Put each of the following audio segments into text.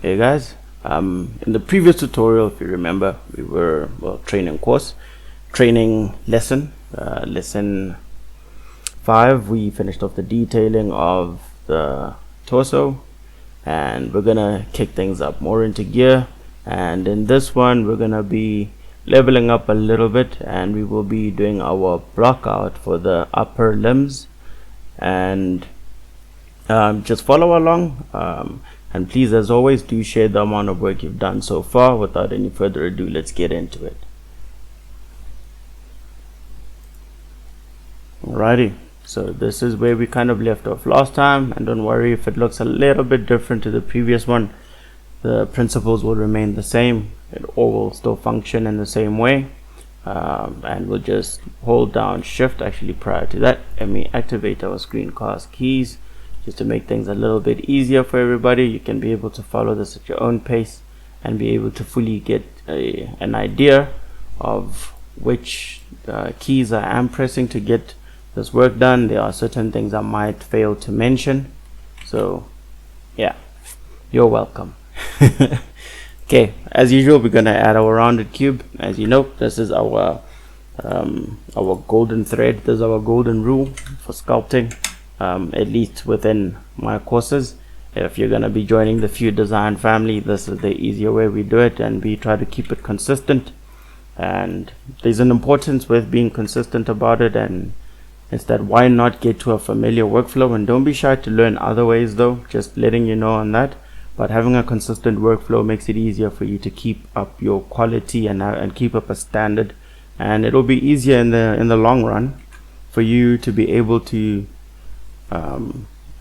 Hey guys, in the previous tutorial, if you remember, we were training lesson 5. We finished off the detailing of the torso, and we're gonna kick things up more into gear. And in this one, we're gonna be leveling up a little bit, and we will be doing our blockout for the upper limbs. And just follow along. And please, as always, do share the amount of work you've done so far. Without any further ado, let's get into it. Alrighty, so this is where we kind of left off last time, and don't worry if it looks a little bit different to the previous one. The principles will remain the same. It all will still function in the same way. And we'll just hold down shift. Actually, prior to that, let me activate our screencast keys, just to make things a little bit easier for everybody. You can be able to follow this at your own pace and be able to fully get an idea of which keys I am pressing to get this work done. There are certain things I might fail to mention, so yeah, you're welcome. Okay, as usual, we're gonna add our rounded cube. As you know, this is our golden thread. This is our golden rule for sculpting. At least within my courses. If you're going to be joining the View Design family, this is the easier way we do it, and we try to keep it consistent. And there's an importance with being consistent about it, and it's that why not get to a familiar workflow. And don't be shy to learn other ways, though, just letting you know on that. But having a consistent workflow makes it easier for you to keep up your quality and keep up a standard, and it'll be easier in the long run for you to be able to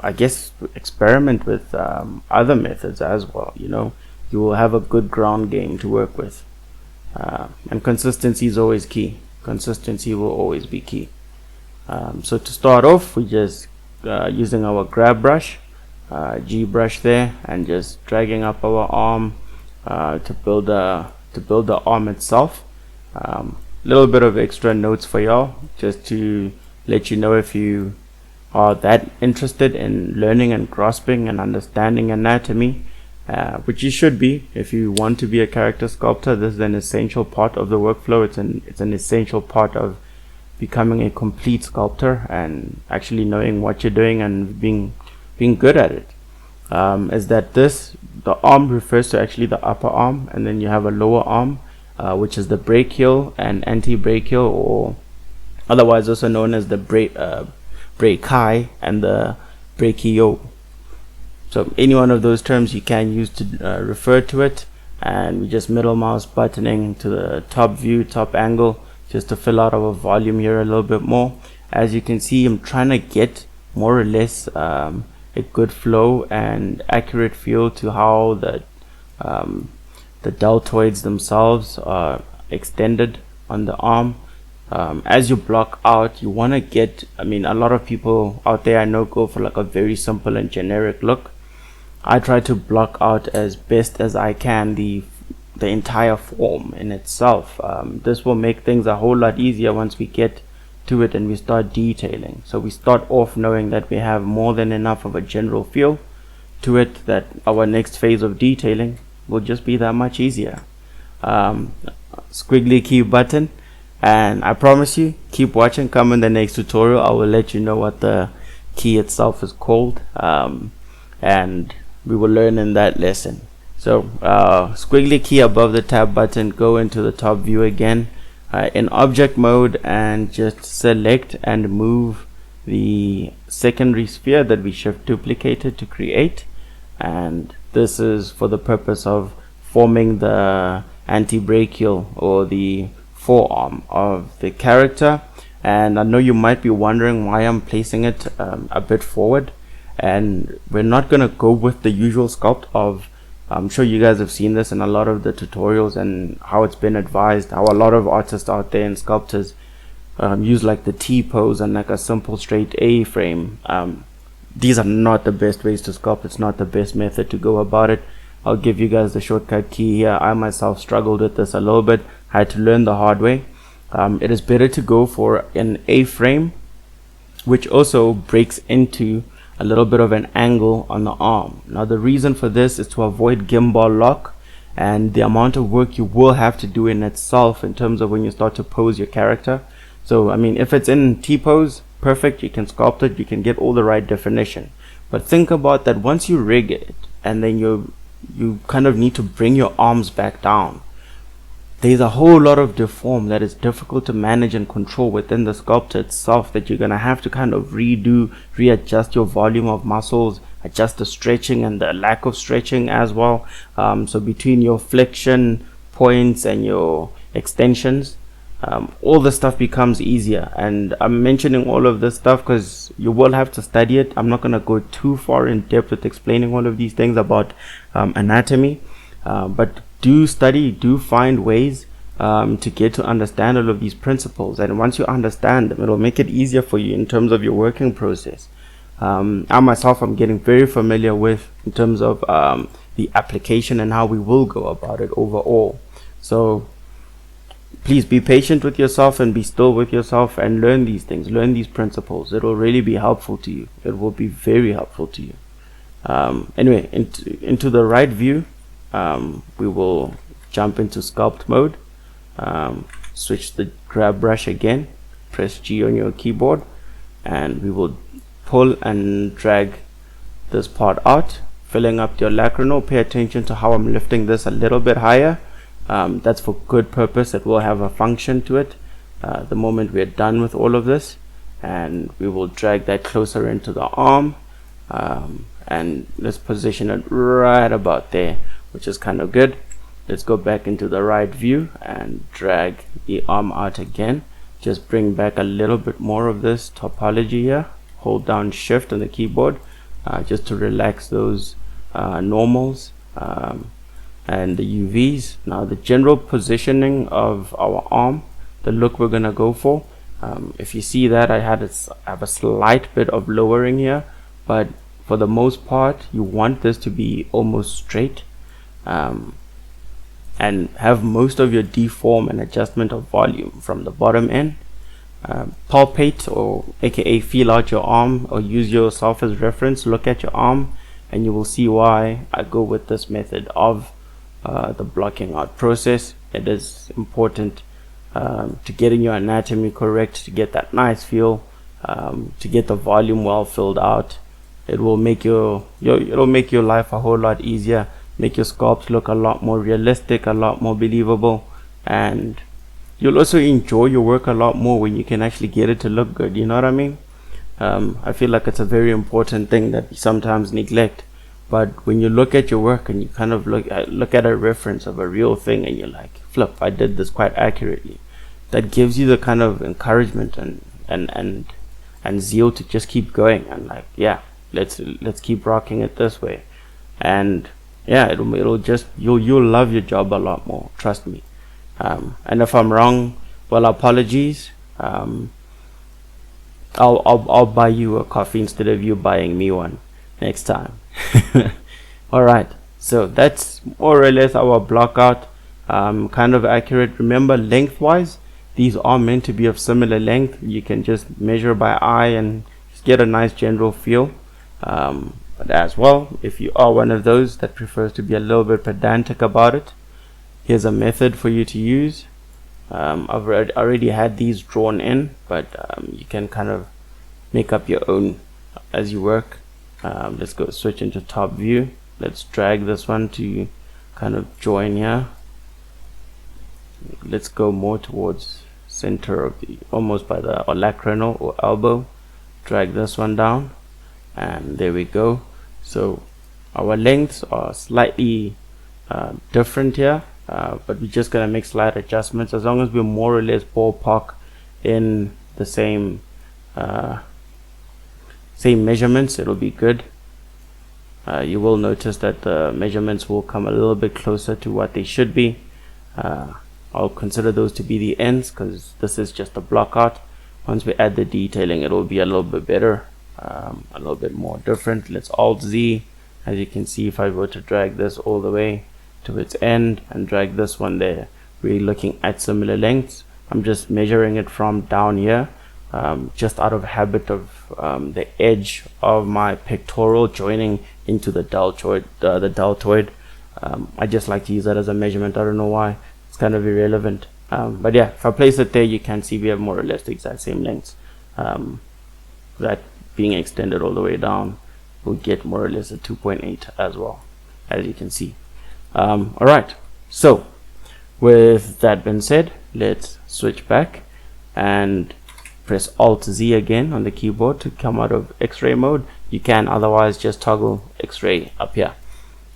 I guess experiment with other methods as well. You know, you will have a good ground game to work with, and consistency is always key. Consistency will always be key. So to start off, we just using our grab brush, G brush there, and just dragging up our arm to build the arm itself. Little bit of extra notes for y'all, just to let you know if you are that interested in learning and grasping and understanding anatomy, which you should be if you want to be a character sculptor. This is an essential part of the workflow. It's an essential part of becoming a complete sculptor and actually knowing what you're doing and being good at it. Is that the arm refers to actually the upper arm, and then you have a lower arm, which is the brachial and anti-brachial, or otherwise also known as the brachii and the brachio. So any one of those terms you can use to refer to it, and we just middle mouse buttoning to the top view, top angle, just to fill out our volume here a little bit more. As you can see, I'm trying to get more or less a good flow and accurate feel to how the deltoids themselves are extended on the arm. As you block out, you want to get, a lot of people out there I know go for like a very simple and generic look. I try to block out as best as I can the entire form in itself. This will make things a whole lot easier once we get to it and we start detailing. So we start off knowing that we have more than enough of a general feel to it, that our next phase of detailing will just be that much easier. Squiggly key button. And I promise you, keep watching. Come in the next tutorial, I will let you know what the key itself is called, and we will learn in that lesson. So squiggly key above the tab button, go into the top view again in object mode, and just select and move the secondary sphere that we shift duplicated to create. And this is for the purpose of forming the anti-brachial, or the forearm of the character. And I know you might be wondering why I'm placing it a bit forward, and we're not going to go with the usual sculpt of, I'm sure you guys have seen this in a lot of the tutorials and how it's been advised, how a lot of artists out there and sculptors use like the T pose and like a simple straight A frame. These are not the best ways to sculpt. It's not the best method to go about it. I'll give you guys the shortcut key here. I myself struggled with this a little bit. I had to learn the hard way. It is better to go for an A frame, which also breaks into a little bit of an angle on the arm. Now the reason for this is to avoid gimbal lock and the amount of work you will have to do in itself in terms of when you start to pose your character. So I mean, if it's in T-pose, perfect, you can sculpt it, you can get all the right definition. But think about that once you rig it and then you kind of need to bring your arms back down, there's a whole lot of deform that is difficult to manage and control within the sculpture itself, that you're going to have to kind of readjust your volume of muscles, adjust the stretching and the lack of stretching as well. So between your flexion points and your extensions, all the stuff becomes easier. And I'm mentioning all of this stuff because you will have to study it. I'm not going to go too far in depth with explaining all of these things about anatomy, but do study, do find ways to get to understand all of these principles. And once you understand them, it'll make it easier for you in terms of your working process. I myself am getting very familiar with in terms of the application and how we will go about it overall. So please be patient with yourself and be still with yourself and learn these things, learn these principles. It will really be helpful to you. It will be very helpful to you. Anyway, into the right view, we will jump into sculpt mode, switch the grab brush again, press G on your keyboard, and we will pull and drag this part out, filling up your lacrymal. Pay attention to how I'm lifting this a little bit higher. That's for good purpose. It will have a function to it the moment we're done with all of this, and we will drag that closer into the arm, and let's position it right about there, which is kind of good. Let's go back into the right view and drag the arm out again. Just bring back a little bit more of this topology here. Hold down shift on the keyboard just to relax those normals and the UVs. Now the general positioning of our arm, the look we're gonna go for, if you see that I have a slight bit of lowering here, but for the most part you want this to be almost straight, and have most of your deform and adjustment of volume from the bottom end. Palpate, or aka feel out your arm, or use yourself as reference. Look at your arm and you will see why I go with this method of the blocking out process. It is important to getting your anatomy correct, to get that nice feel, to get the volume well filled out. It will make it'll make your life a whole lot easier, make your sculpt look a lot more realistic, a lot more believable, and you'll also enjoy your work a lot more when you can actually get it to look good. You know what I mean? I feel like it's a very important thing that we sometimes neglect. But when you look at your work and you kind of look at a reference of a real thing and you're like, flip, I did this quite accurately, that gives you the kind of encouragement and zeal to just keep going and like, yeah, let's keep rocking it this way. And yeah, it'll just, you'll love your job a lot more, trust me. And if I'm wrong, well, apologies. I'll buy you a coffee instead of you buying me one next time. Alright, so that's more or less our blockout. Kind of accurate. Remember, lengthwise, these are meant to be of similar length. You can just measure by eye and just get a nice general feel. But as well, if you are one of those that prefers to be a little bit pedantic about it, here's a method for you to use. I've already had these drawn in, but you can kind of make up your own as you work. Let's go switch into top view. Let's drag this one to kind of join here. Let's go more towards center of the, almost by the olecranon or elbow. Drag this one down, and there we go. So our lengths are slightly different here, but we're just gonna make slight adjustments. As long as we're more or less ballpark in the same measurements, it'll be good. You will notice that the measurements will come a little bit closer to what they should be. I'll consider those to be the ends because this is just a block out. Once we add the detailing, it will be a little bit better, a little bit more different. Let's Alt Z. As you can see, if I were to drag this all the way to its end and drag this one there, we're looking at similar lengths. I'm just measuring it from down here. just out of habit of the edge of my pectoral joining into the deltoid. I just like to use that as a measurement. I don't know why. It's kind of irrelevant. But yeah, if I place it there, you can see we have more or less the exact same lengths. That being extended all the way down, we'll get more or less a 2.8 as well, as you can see. Alright, so with that being said, let's switch back and press Alt Z again on the keyboard to come out of X-ray mode. You can otherwise just toggle X-ray up here.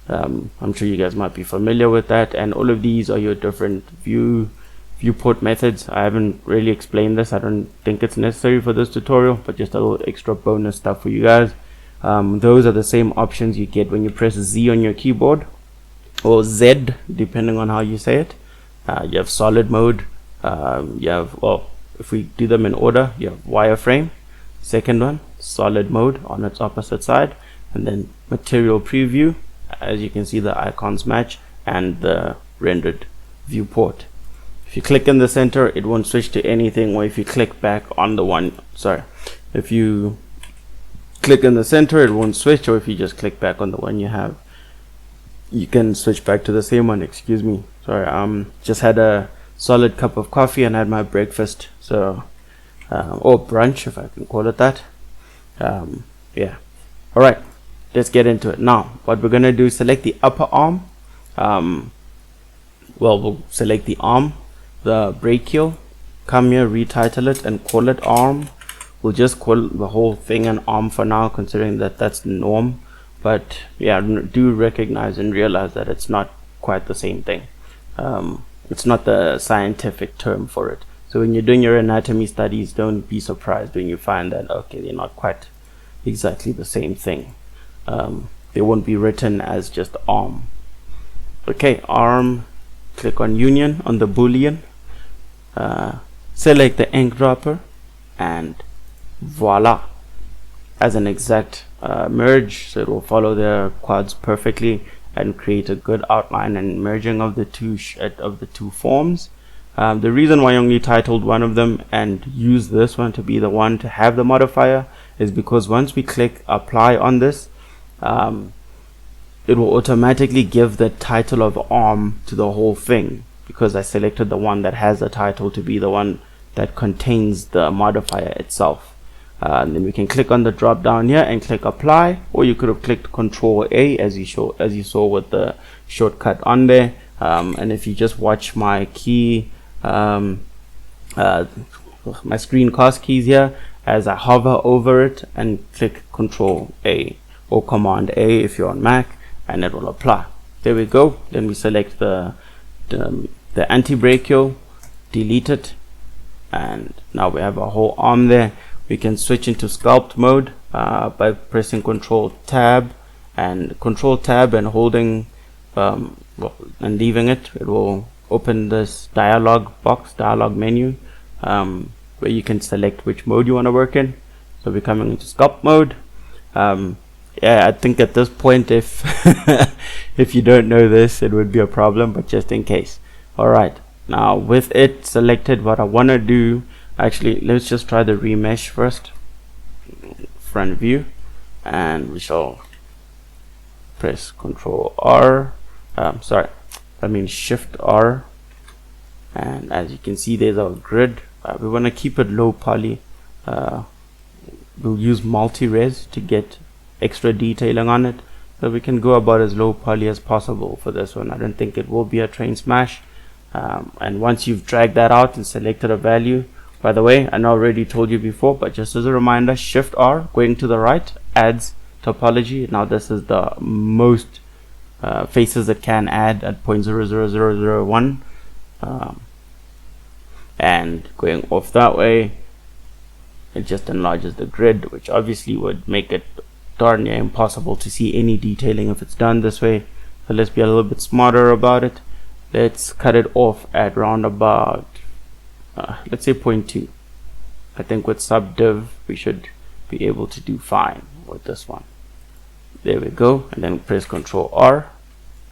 I'm sure you guys might be familiar with that, and all of these are your different viewport methods. I haven't really explained this. I don't think it's necessary for this tutorial, but just a little extra bonus stuff for you guys. Those are the same options you get when you press Z on your keyboard, or Z depending on how you say it. You have solid mode, you have, well, if we do them in order, you have wireframe, second one solid mode on its opposite side, and then material preview. As you can see, the icons match, and the rendered viewport. If you click in the center, it won't switch to anything, or if you click back on the one, if you click in the center, it won't switch, or if you just click back on the one you have, you can switch back to the same one. Excuse me, sorry, just had a solid cup of coffee and had my breakfast, so or brunch, if I can call it that. Yeah, all right, let's get into it. Now what we're gonna do is select the upper arm. Well, we'll select the arm, the brachial, come here, retitle it and call it arm. We'll just call the whole thing an arm for now, considering that that's the norm. But yeah, do recognize and realize that it's not quite the same thing. It's not the scientific term for it. So when you're doing your anatomy studies, don't be surprised when you find that, okay, they're not quite exactly the same thing. They won't be written as just arm. Okay, arm, click on union on the boolean, select the ink dropper, and voila, as an exact merge, so it will follow the quads perfectly and create a good outline and merging of the two forms. The reason why I only titled one of them and use this one to be the one to have the modifier is because once we click apply on this, it will automatically give the title of arm to the whole thing, because I selected the one that has the title to be the one that contains the modifier itself. And then we can click on the drop down here and click apply, or you could have clicked Control A as you saw with the shortcut on there. And if you just watch my key, my screencast keys here, as I hover over it and click Control A or Command A if you're on Mac, and it will apply. There we go. Then we select the anti-brachial, delete it, and now we have a whole arm there. We can switch into sculpt mode by pressing Control Tab and holding and leaving it. It will open this dialog menu where you can select which mode you want to work in. So we're coming into sculpt mode. Yeah, I think at this point, if if you don't know this, it would be a problem, but just in case. All right, now with it selected, what I want to do, actually, let's just try the remesh first. Front view, and we shall press Control R. Shift R, and as you can see, there's our grid. We want to keep it low poly. We'll use multi-res to get extra detailing on it, so we can go about as low poly as possible for this one. I don't think it will be a train smash. And once you've dragged that out and selected a value, by the way, I know I already told you before, but just as a reminder, Shift R going to the right adds topology. Now this is the most faces it can add at 0.00001, and going off that way, it just enlarges the grid, which obviously would make it darn near impossible to see any detailing if it's done this way. So let's be a little bit smarter about it. Let's cut it off at round about let's say 0.2. I think with subdiv we should be able to do fine with this one. There we go, and then press Control R,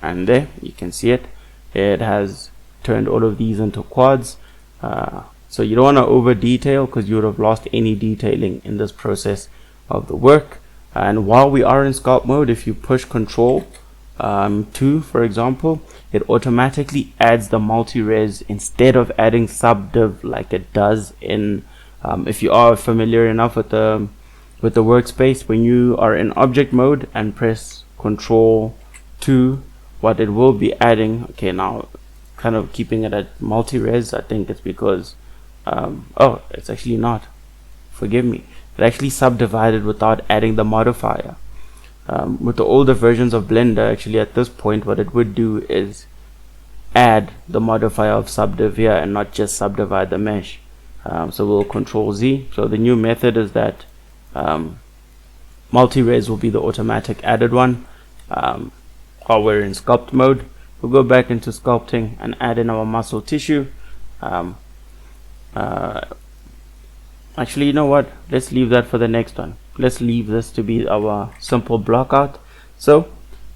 and there you can see it. It has turned all of these into quads. So you don't want to over detail, because you would have lost any detailing in this process of the work. And while we are in sculpt mode, if you push Control 2, for example, it automatically adds the multi-res instead of adding subdiv like it does in if you are familiar enough with the workspace. When you are in object mode and press Control 2, what it will be adding, okay, now kind of keeping it at multi-res, I think it's because oh, it's actually not, forgive me, it actually subdivided without adding the modifier. With the older versions of Blender, actually at this point what it would do is add the modifier of subdiv here and not just subdivide the mesh. So we'll Control Z. So the new method is that multi-res will be the automatic added one. While we're in sculpt mode, we'll go back into sculpting and add in our muscle tissue. Actually, you know what, let's leave that for the next one. Let's leave this to be our simple block out. So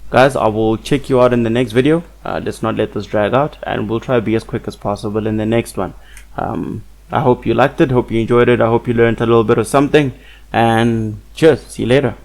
guys, I will check you out in the next video. Let's not let this drag out, and we'll try to be as quick as possible in the next one. I hope you liked it, hope you enjoyed it, I hope you learned a little bit of something, and cheers, see you later.